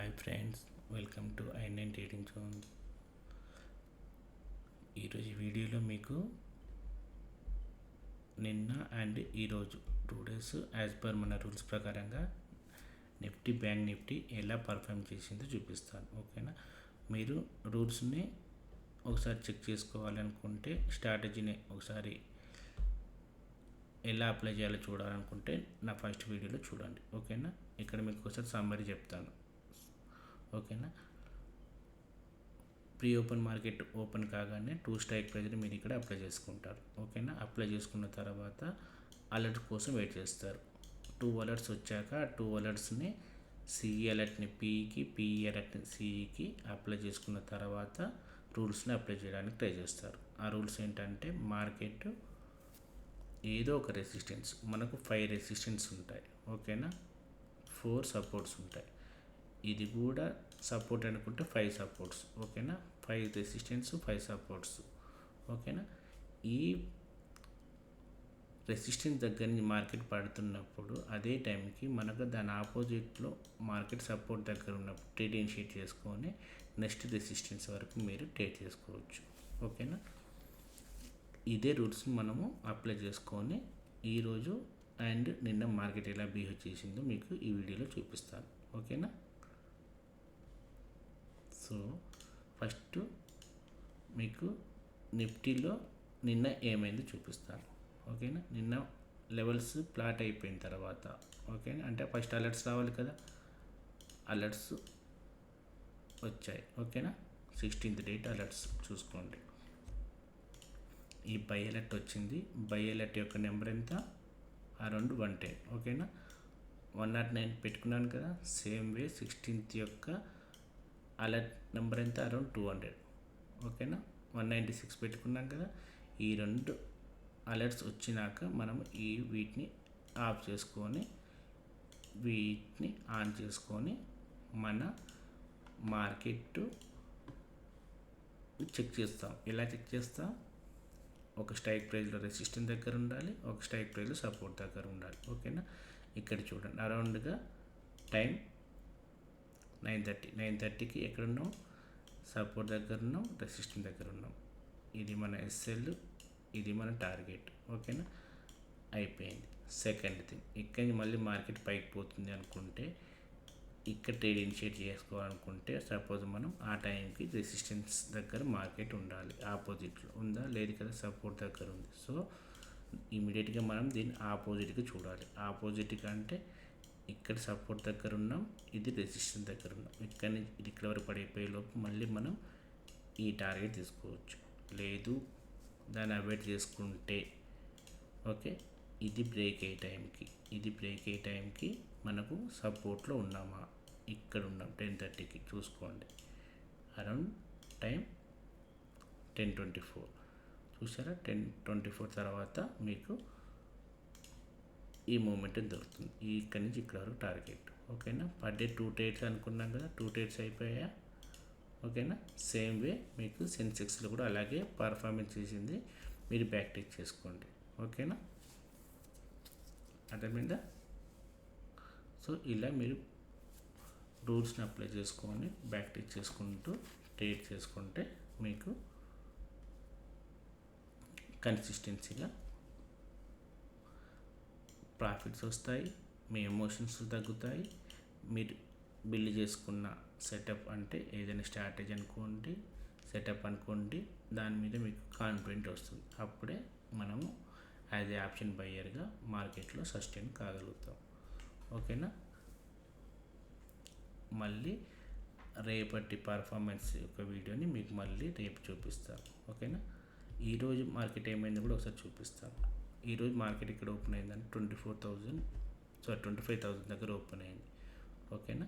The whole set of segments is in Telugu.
హాయ్ ఫ్రెండ్స్, వెల్కమ్ టు ఐ9 ట్రేడింగ్ జోన్. ఈరోజు వీడియోలో మీకు నిన్న అండ్ ఈరోజు 2 days యాజ్ పర్ మన రూల్స్ ప్రకారంగా నిఫ్టీ బ్యాంక్ నిఫ్టీ ఎలా పర్ఫామ్ చేసిందో చూపిస్తాను. ఓకేనా, మీరు రూల్స్ని ఒకసారి చెక్ చేసుకోవాలనుకుంటే, స్ట్రాటజీని ఒకసారి ఎలా అప్లై చేయాలో చూడాలనుకుంటే నా ఫస్ట్ వీడియోలో చూడండి. ఓకేనా, ఇక్కడ మీకు ఒకసారి సమ్మరీ చెప్తాను. ఓకేనా, ప్రీ ఓపెన్ మార్కెట్ ఓపెన్ కాగానే 2 స్ట్రైక్ ప్రైజ్ని మీరు ఇక్కడ అప్లై చేసుకుంటారు. ఓకేనా, అప్లై చేసుకున్న తర్వాత అలర్ట్ కోసం వెయిట్ చేస్తారు. 2 అలర్ట్స్ వచ్చాక 2 అలర్ట్స్ని సిఈ అలర్ట్ని పీఈకి, పీఈ అలర్ట్ని సిఈకి అప్లై చేసుకున్న తర్వాత రూల్స్ని అప్లై చేయడానికి ట్రై చేస్తారు. ఆ రూల్స్ ఏంటంటే, మార్కెట్ ఏదో ఒక రెసిస్టెన్స్, మనకు 5 రెసిస్టెన్స్ ఉంటాయి. ఓకేనా, 4 సపోర్ట్స్ ఉంటాయి. ఇది కూడా సపోర్ట్ అనుకుంటే 5 సపోర్ట్స్. ఓకేనా, 5 రెసిస్టెన్స్, 5 సపోర్ట్స్. ఓకేనా, ఈ రెసిస్టెన్స్ దగ్గర నుంచి మార్కెట్ పడుతున్నప్పుడు అదే టైంకి మనకు దాని ఆపోజిట్లో మార్కెట్ సపోర్ట్ దగ్గర ఉన్నప్పుడు ట్రేడ్ ఇనిషియేట్ చేసుకొని నెక్స్ట్ రెసిస్టెన్స్ వరకు మీరు ట్రేడ్ చేసుకోవచ్చు. ఓకేనా, ఇదే రూల్స్ మనము అప్లై చేసుకొని ఈరోజు అండ్ నిన్న మార్కెట్ ఎలా బిహేవ్ చేసిందో మీకు ఈ వీడియోలో చూపిస్తాను. ఓకేనా, సో ఫస్ట్ మీకు నిఫ్టీలో నిన్న ఏమైందో చూపిస్తాను. ఓకేనా, నిన్న లెవెల్స్ ప్లాట్ అయిపోయిన తర్వాత, ఓకేనా, అంటే ఫస్ట్ అలర్ట్స్ రావాలి కదా, అలర్ట్స్ వచ్చాయి. ఓకేనా, 16th date అలర్ట్స్ చూసుకోండి. ఈ బై అలర్ట్ వచ్చింది. బై అలర్ట్ యొక్క నెంబర్ ఎంత? అరౌండ్ 110. ఓకేనా, 109 పెట్టుకున్నాను కదా. సేమ్ వే 16th యొక్క అలర్ట్ నెంబర్ ఎంత? అరౌండ్ 200. ఓకేనా, 196 పెట్టుకున్నాం కదా. ఈ 2 అలర్ట్స్ వచ్చినాక మనం వీటిని ఆఫ్ చేసుకొని వీటిని ఆన్ చేసుకొని మన మార్కెట్ చెక్ చేస్తాం. ఎలా చెక్ చేస్తాం? ఒక స్ట్రైక్ ప్రైజ్లో రెసిస్టెన్స్ దగ్గర ఉండాలి, ఒక స్ట్రైక్ ప్రైజ్లో సపోర్ట్ దగ్గర ఉండాలి. ఓకేనా, ఇక్కడ చూడండి, అరౌండ్గా టైం 9:30కి ఎక్కడ ఉన్నాం? సపోర్ట్ దగ్గర ఉన్నాం, రెసిస్టెన్స్ దగ్గర ఉన్నాం. ఇది మన ఎస్ఎల్, ఇది మన టార్గెట్. ఓకేనా, అయిపోయింది. సెకండ్ థింగ్, ఇక్కడి నుంచి మళ్ళీ మార్కెట్ పైకి పోతుంది అనుకుంటే, ఇక్కడ ట్రేడ్ ఇనిషియేట్ చేసుకోవాలనుకుంటే సపోజ్ మనం ఆ టైంకి రెసిస్టెన్స్ దగ్గర మార్కెట్ ఉండాలి. ఆపోజిట్లో ఉందా? లేదు కదా, సపోర్ట్ దగ్గర ఉంది. సో ఇమీడియట్గా మనం దీన్ని ఆపోజిట్గా చూడాలి. ఆపోజిట్గా అంటే ఇక్కడ సపోర్ట్ దగ్గర ఉన్నాం, ఇది రెసిస్టెన్స్ దగ్గర ఉన్నాం. ఇక్కడ నుంచి ఇది ఇక్కడ వరకు పడిపోయే లోపు మళ్ళీ మనం ఈ టార్గెట్ తీసుకోవచ్చు. లేదు, దాన్ని అవాయిడ్ చేసుకుంటే, ఓకే, ఇది బ్రేక్ అయ్యే టైంకి మనకు సపోర్ట్లో ఉన్నామా? ఇక్కడ ఉన్నాం. 10:30కి చూసుకోండి. అరౌండ్ టైం 10:24 చూసారా? 10:24 తర్వాత మీకు ఈ మూమెంట్ దొరుకుతుంది. ఇక్కడి నుంచి ఇక్కడ వరకు టార్గెట్. ఓకేనా, పర్ డే 2 trades అనుకున్నాం కదా, 2 trades అయిపోయా. ఓకేనా, సేమ్ వే మీకు సెన్సెక్స్లో కూడా అలాగే పర్ఫార్మెన్స్ చేసింది. మీరు బ్యాక్ టేక్ చేసుకోండి. ఓకేనా, అర్థమైందా? సో ఇలా మీరు రూల్స్ని అప్లై చేసుకొని బ్యాక్ టేక్ చేసుకుంటూ ట్రేడ్ చేసుకుంటే మీకు కన్సిస్టెన్సీగా ప్రాఫిట్స్ వస్తాయి, మీ ఎమోషన్స్ తగ్గుతాయి. మీరు బిల్డ్ చేసుకున్న సెటప్, అంటే ఏదైనా స్ట్రాటజీ అనుకోండి, సెటప్ అనుకోండి, దాని మీద మీకు కాన్ఫిడెంట్ వస్తుంది. అప్పుడే మనము యాజ్ ఏ ఆప్షన్ బయ్యర్గా మార్కెట్లో సస్టైన్ కాగలుగుతాం. ఓకేనా, మళ్ళీ రేపటి పర్ఫార్మెన్స్ యొక్క వీడియోని మీకు మళ్ళీ రేపు చూపిస్తాను. ఓకేనా, ఈరోజు మార్కెట్ ఏమైందో కూడా ఒకసారి చూపిస్తాను. ఈరోజు మార్కెట్ ఇక్కడ ఓపెన్ అయిందని 25,000 దగ్గర ఓపెన్ అయింది. ఓకేనా,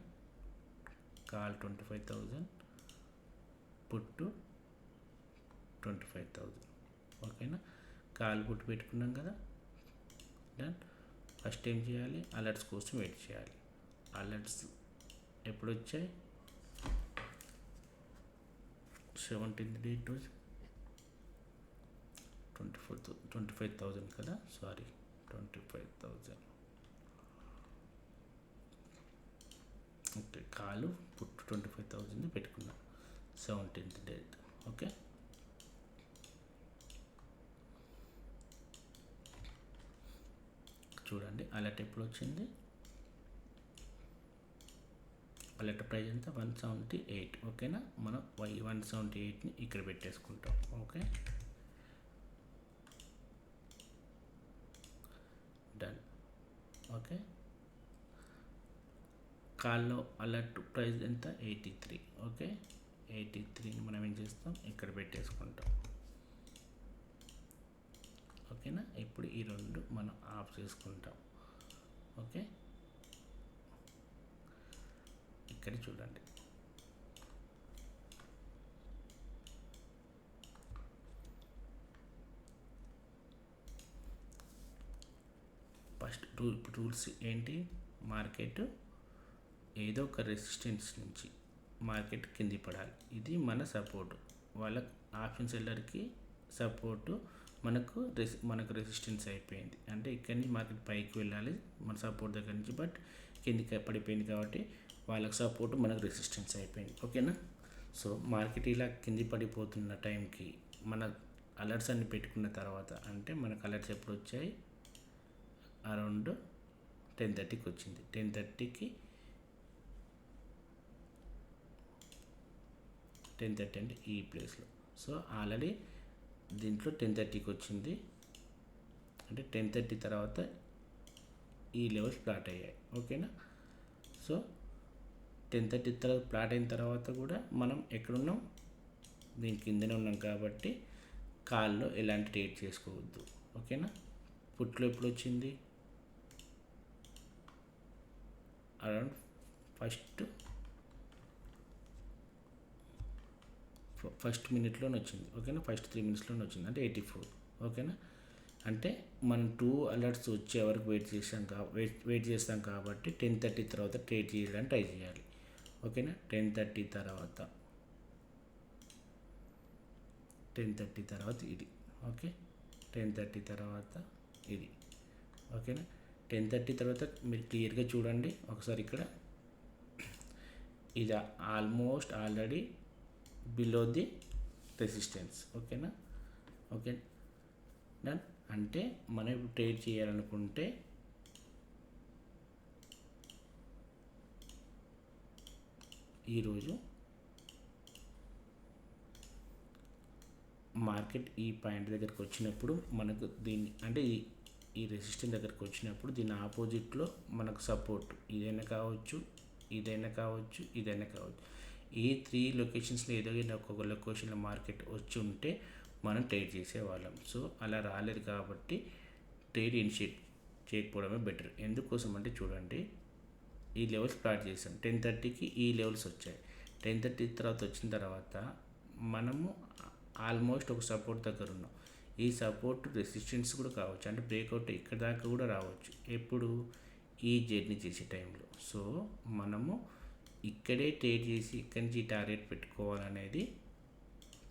కాల్ 25,000, పుట్టు 25,000. ఓకేనా, కాల్ పుట్టు పెట్టుకున్నాం కదా. దెన్ ఫస్ట్ ఏం చేయాలి? అలర్ట్స్ కోసం వెయిట్ చేయాలి. అలర్ట్స్ ఎప్పుడు వచ్చాయి? 17th date రోజు 25,000 కదా, సారీ 25,000. ఓకే, కాలు పుట్ 25,000 పెట్టుకున్నా 17th డేట్. ఓకే, చూడండి అలర్ట్ ఎప్పుడు వచ్చింది, అలర్ట్ ప్రైస్ ఎంత 178. ఓకేనా, మనం 178ని ఇక్కడ పెట్టేసుకుంటాం. Okay, done. ఓకే, కాల్లో అలర్ట్ ప్రైస్ ఎంత 83. ఓకే, 83ని మనం ఏం చేస్తాం, ఇక్కడ పెట్టేసుకుంటాం. ఓకేనా, ఇప్పుడు ఈ రెండు మనం ఆఫ్ చేసుకుంటాం. ఓకే, ఇక్కడ చూడండి ఫస్ట్ రూల్స్ ఏంటి, మార్కెట్ ఏదో ఒక రెసిస్టెన్స్ నుంచి మార్కెట్ కింది పడాలి, ఇది మన సపోర్టు. వాళ్ళ ఆప్షన్ సెల్లర్కి సపోర్టు, మనకు రెసిస్టెన్స్ అయిపోయింది అంటే ఇక్కడి నుంచి మార్కెట్ పైకి వెళ్ళాలి మన సపోర్ట్ దగ్గర నుంచి, బట్ కిందికి పడిపోయింది కాబట్టి వాళ్ళకి సపోర్ట్ మనకు రెసిస్టెన్స్ అయిపోయింది. ఓకేనా, సో మార్కెట్ ఇలా కింది పడిపోతున్న టైంకి మన అలర్ట్స్ అన్ని పెట్టుకున్న తర్వాత, అంటే మనకు అలర్ట్స్ ఎప్పుడు వచ్చాయి, అరౌండ్ 10:30కి వచ్చింది. 10:30 అంటే ఈ ప్లేస్లో. సో ఆల్రెడీ దీంట్లో 10:30కి వచ్చింది, అంటే 10:30 తర్వాత ఈ లెవెల్స్ ప్లాట్ అయ్యాయి. ఓకేనా, సో 10:30 తర్వాత ప్లాట్ అయిన తర్వాత కూడా మనం ఎక్కడున్నాం, దీని కిందనే ఉన్నాం కాబట్టి కాల్లో ఎలాంటి ట్రేడ్ చేసుకోవద్దు. ఓకేనా, పుట్లో ఎప్పుడు వచ్చింది, అరౌండ్ ఫస్ట్ మినిట్లోనే వచ్చింది. ఓకేనా, ఫస్ట్ 3 minutesలోనే వచ్చింది, అంటే 84. ఓకేనా, అంటే మనం 2 అలర్ట్స్ వచ్చే వరకు వెయిట్ చేస్తాం కాబట్టి 10:30 తర్వాత ట్రేడ్ చేయడానికి ట్రై చేయాలి. ఓకేనా, 10:30 తర్వాత ఇది. ఓకే, 10:30 తర్వాత ఇది. ఓకేనా, 10:30 తర్వాత మీరు క్లియర్గా చూడండి ఒకసారి, ఇక్కడ ఇది almost already below the resistance. ఓకేనా, ఓకే డన్. అంటే మనం ఇప్పుడు ట్రేడ్ చేయాలనుకుంటే ఈరోజు మార్కెట్ ఈ పాయింట్ దగ్గరికి వచ్చినప్పుడు మనకు దీన్ని అంటే ఈ రెసిస్టెన్స్ దగ్గరికి వచ్చినప్పుడు దీని ఆపోజిట్లో మనకు సపోర్ట్ ఇదైనా కావచ్చు, ఇదైనా కావచ్చు, ఇదైనా కావచ్చు. ఈ 3 లొకేషన్స్లో ఏదైనా ఒక్కొక్క లొకేషన్లో మార్కెట్ వచ్చి ఉంటే మనం ట్రేడ్ చేసేవాళ్ళం. సో అలా రాలేదు కాబట్టి ట్రేడ్ ఇనిషియేట్ చేయకపోవడమే బెటర్. ఎందుకోసం అంటే చూడండి, ఈ లెవెల్స్ ప్లాట్ చేసాం, 10:30కి ఈ లెవెల్స్ వచ్చాయి. 10:30 తర్వాత వచ్చిన తర్వాత మనము ఆల్మోస్ట్ ఒక సపోర్ట్ దగ్గర ఉన్నాం. ఈ సపోర్ట్ రెసిస్టెన్స్ కూడా కావచ్చు, అంటే బ్రేక్అవుట్ ఇక్కడ దాకా కూడా రావచ్చు, ఎప్పుడు ఈ జర్నీ చేసే టైంలో. సో మనము ఇక్కడే ట్రేడ్ చేసి ఇక్కడి నుంచి టార్గెట్ పెట్టుకోవాలనేది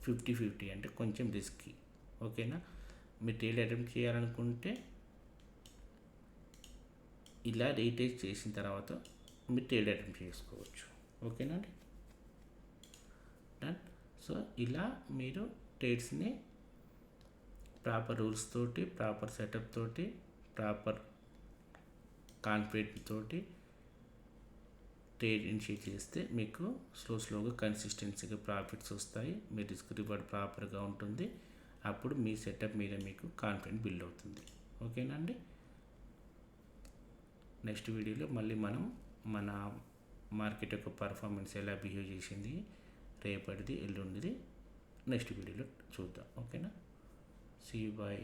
50-50, అంటే కొంచెం రిస్కీ. ఓకేనా, మీరు ట్రేడ్ అటెంప్ట్ చేయాలనుకుంటే ఇలా రీటేక్ చేసిన తర్వాత మీరు ట్రేడ్ అటెంప్ట్ చేసుకోవచ్చు. ఓకేనా అండి, డన్. సో ఇలా మీరు ట్రేడ్స్ని ప్రాపర్ రూల్స్ తోటి, ప్రాపర్ సెటప్ తోటి, ప్రాపర్ కాన్ఫిడెంట్ తోటి ట్రేడ్ ఇనిషియేట్ చేస్తే మీకు స్లోగా కన్సిస్టెన్సీగా ప్రాఫిట్స్ వస్తాయి, మీ రిస్క్ రివార్డ్ ప్రాపర్గా ఉంటుంది. అప్పుడు మీ సెటప్ మీద మీకు కాన్ఫిడెంట్ బిల్డ్ అవుతుంది. ఓకేనా అండి, నెక్స్ట్ వీడియోలో మళ్ళీ మనం మన మార్కెట్ యొక్క పర్ఫార్మెన్స్ ఎలా బిహేవ్ చేసింది రేపటిది ఎల్లుండిది నెక్స్ట్ వీడియోలో చూద్దాం. ఓకేనా, సీ యూ, బాయ్.